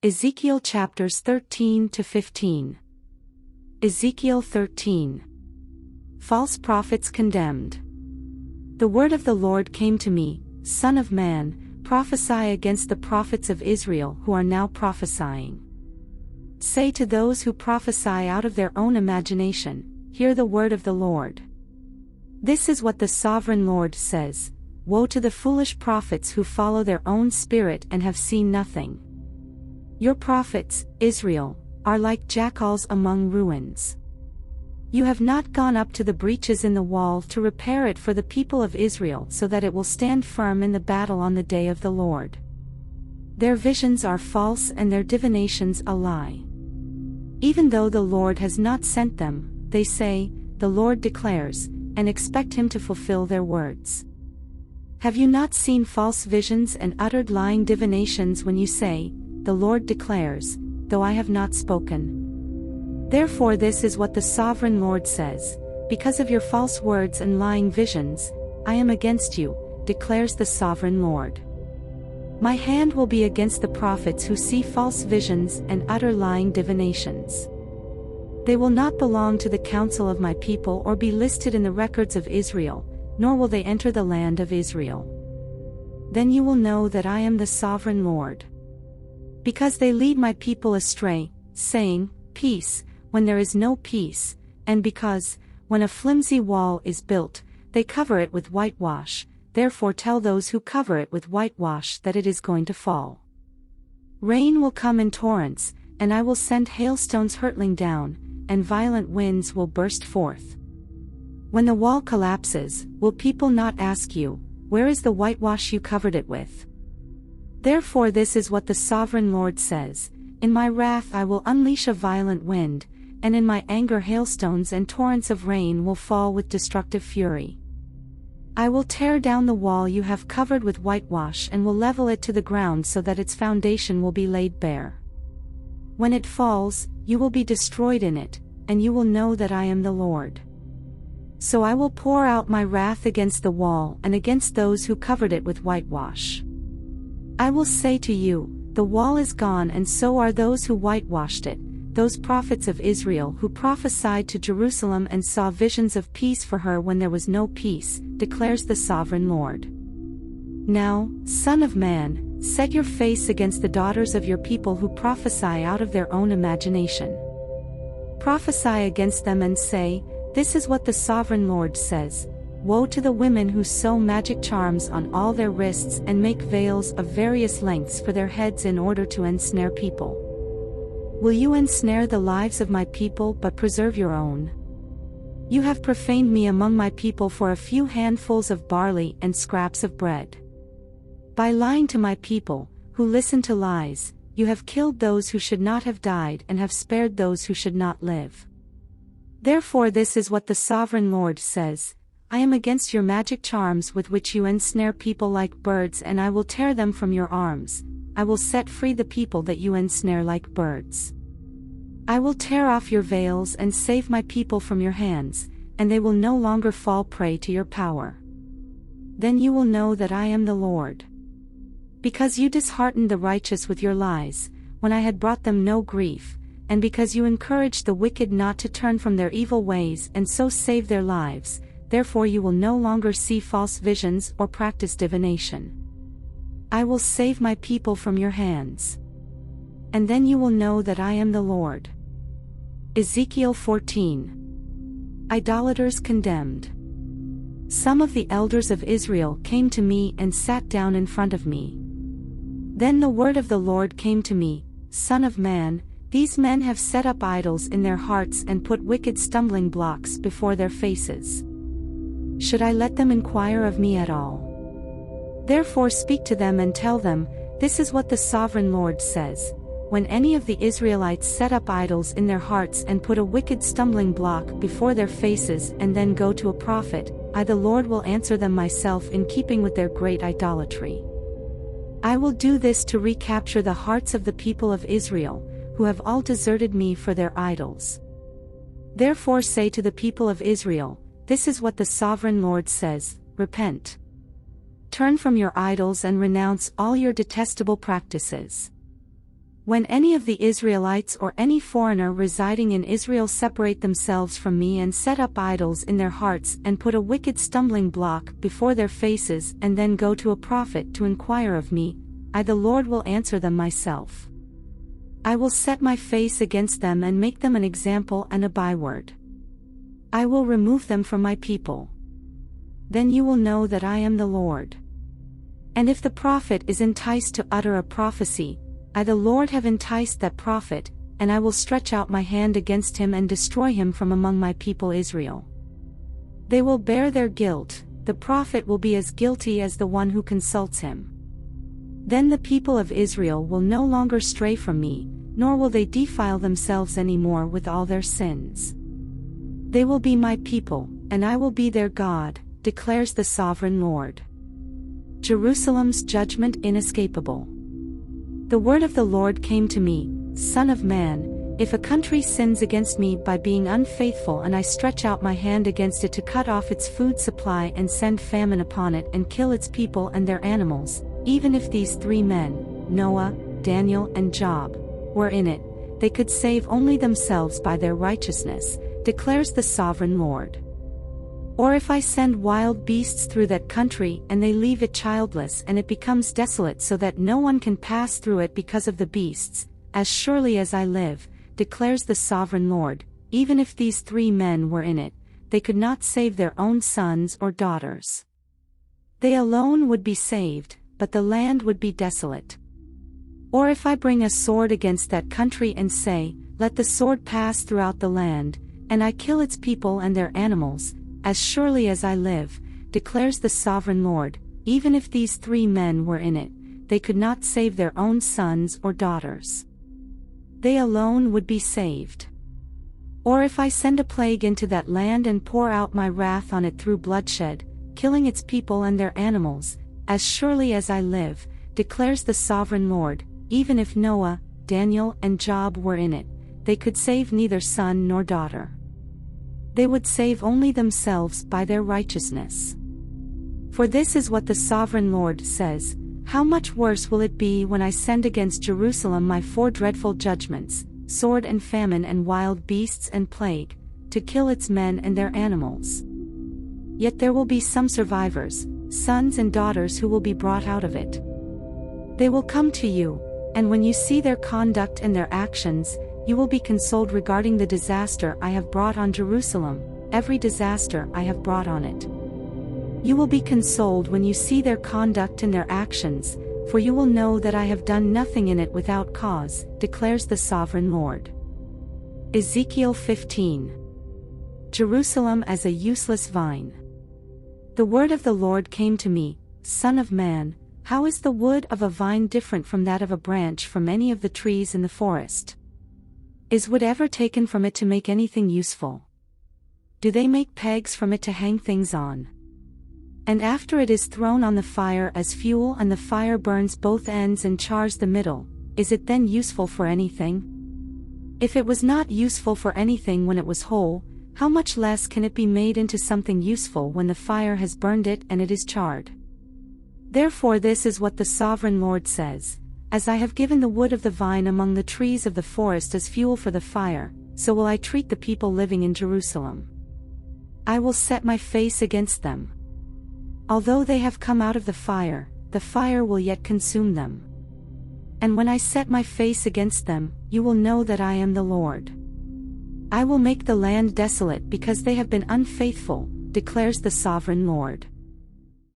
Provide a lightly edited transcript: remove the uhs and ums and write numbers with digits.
Ezekiel chapters 13 to 15. Ezekiel 13. False prophets condemned. The word of the Lord came to me, Son of man, prophesy against the prophets of Israel who are now prophesying. Say to those who prophesy out of their own imagination, hear the word of the Lord. This is what the sovereign Lord says: Woe to the foolish prophets who follow their own spirit and have seen nothing. Your prophets, Israel, are like jackals among ruins. You have not gone up to the breaches in the wall to repair it for the people of Israel so that it will stand firm in the battle on the day of the Lord. Their visions are false and their divinations a lie. Even though the Lord has not sent them, they say, the Lord declares, and expect him to fulfill their words. Have you not seen false visions and uttered lying divinations when you say, the Lord declares, though I have not spoken? Therefore this is what the sovereign Lord says: because of your false words and lying visions, I am against you, declares the sovereign Lord. My hand will be against the prophets who see false visions and utter lying divinations. They will not belong to the council of my people or be listed in the records of Israel, nor will they enter the land of Israel. Then you will know that I am the sovereign Lord. Because they lead my people astray, saying, peace, when there is no peace, and because, when a flimsy wall is built, they cover it with whitewash, therefore tell those who cover it with whitewash that it is going to fall. Rain will come in torrents, and I will send hailstones hurtling down, and violent winds will burst forth. When the wall collapses, will people not ask you, where is the whitewash you covered it with? Therefore this is what the sovereign Lord says: in my wrath I will unleash a violent wind, and in my anger hailstones and torrents of rain will fall with destructive fury. I will tear down the wall you have covered with whitewash and will level it to the ground so that its foundation will be laid bare. When it falls, you will be destroyed in it, and you will know that I am the Lord. So I will pour out my wrath against the wall and against those who covered it with whitewash. I will say to you, the wall is gone, and so are those who whitewashed it, those prophets of Israel who prophesied to Jerusalem and saw visions of peace for her when there was no peace, declares the sovereign Lord. Now, Son of man, set your face against the daughters of your people who prophesy out of their own imagination. Prophesy against them and say, this is what the sovereign Lord says: Woe to the women who sew magic charms on all their wrists and make veils of various lengths for their heads in order to ensnare people. Will you ensnare the lives of my people but preserve your own? You have profaned me among my people for a few handfuls of barley and scraps of bread. By lying to my people, who listen to lies, you have killed those who should not have died and have spared those who should not live. Therefore this is what the sovereign Lord says: I am against your magic charms with which you ensnare people like birds, and I will tear them from your arms. I will set free the people that you ensnare like birds. I will tear off your veils and save my people from your hands, and they will no longer fall prey to your power. Then you will know that I am the Lord. Because you disheartened the righteous with your lies, when I had brought them no grief, and because you encouraged the wicked not to turn from their evil ways and so save their lives, therefore you will no longer see false visions or practice divination. I will save my people from your hands. And then you will know that I am the Lord. Ezekiel 14. Idolaters condemned. Some of the elders of Israel came to me and sat down in front of me. Then the word of the Lord came to me: Son of man, these men have set up idols in their hearts and put wicked stumbling blocks before their faces. Should I let them inquire of me at all? Therefore speak to them and tell them, this is what the sovereign Lord says: when any of the Israelites set up idols in their hearts and put a wicked stumbling block before their faces and then go to a prophet, I the Lord will answer them myself in keeping with their great idolatry. I will do this to recapture the hearts of the people of Israel, who have all deserted me for their idols. Therefore say to the people of Israel, this is what the sovereign Lord says: repent. Turn from your idols and renounce all your detestable practices. When any of the Israelites or any foreigner residing in Israel separate themselves from me and set up idols in their hearts and put a wicked stumbling block before their faces and then go to a prophet to inquire of me, I the Lord will answer them myself. I will set my face against them and make them an example and a byword. I will remove them from my people. Then you will know that I am the Lord. And if the prophet is enticed to utter a prophecy, I the Lord have enticed that prophet, and I will stretch out my hand against him and destroy him from among my people Israel. They will bear their guilt, the prophet will be as guilty as the one who consults him. Then the people of Israel will no longer stray from me, nor will they defile themselves any more with all their sins. They will be my people, and I will be their God, declares the sovereign Lord. Jerusalem's judgment inescapable. The word of the Lord came to me, Son of man, if a country sins against me by being unfaithful and I stretch out my hand against it to cut off its food supply and send famine upon it and kill its people and their animals, even if these 3 men, Noah, Daniel and Job, were in it, they could save only themselves by their righteousness, declares the sovereign Lord. Or if I send wild beasts through that country and they leave it childless and it becomes desolate so that no one can pass through it because of the beasts, as surely as I live, declares the sovereign Lord, even if these 3 men were in it, they could not save their own sons or daughters. They alone would be saved, but the land would be desolate. Or if I bring a sword against that country and say, Let the sword pass throughout the land, and I kill its people and their animals, as surely as I live, declares the sovereign Lord, even if these 3 men were in it, they could not save their own sons or daughters. They alone would be saved. Or if I send a plague into that land and pour out my wrath on it through bloodshed, killing its people and their animals, as surely as I live, declares the sovereign Lord, even if Noah, Daniel and Job were in it, they could save neither son nor daughter. They would save only themselves by their righteousness. For this is what the sovereign Lord says, How much worse will it be when I send against Jerusalem my 4 dreadful judgments, sword and famine and wild beasts and plague, to kill its men and their animals. Yet there will be some survivors, sons and daughters who will be brought out of it. They will come to you, and when you see their conduct and their actions, you will be consoled regarding the disaster I have brought on Jerusalem, every disaster I have brought on it. You will be consoled when you see their conduct and their actions, for you will know that I have done nothing in it without cause, declares the sovereign Lord. Ezekiel 15. Jerusalem as a useless vine. The word of the Lord came to me, Son of man, how is the wood of a vine different from that of a branch from any of the trees in the forest? Is wood ever taken from it to make anything useful? Do they make pegs from it to hang things on? And after it is thrown on the fire as fuel and the fire burns both ends and chars the middle, is it then useful for anything? If it was not useful for anything when it was whole, how much less can it be made into something useful when the fire has burned it and it is charred? Therefore this is what the sovereign Lord says, As I have given the wood of the vine among the trees of the forest as fuel for the fire, so will I treat the people living in Jerusalem. I will set my face against them. Although they have come out of the fire will yet consume them. And when I set my face against them, you will know that I am the Lord. I will make the land desolate because they have been unfaithful, declares the sovereign Lord.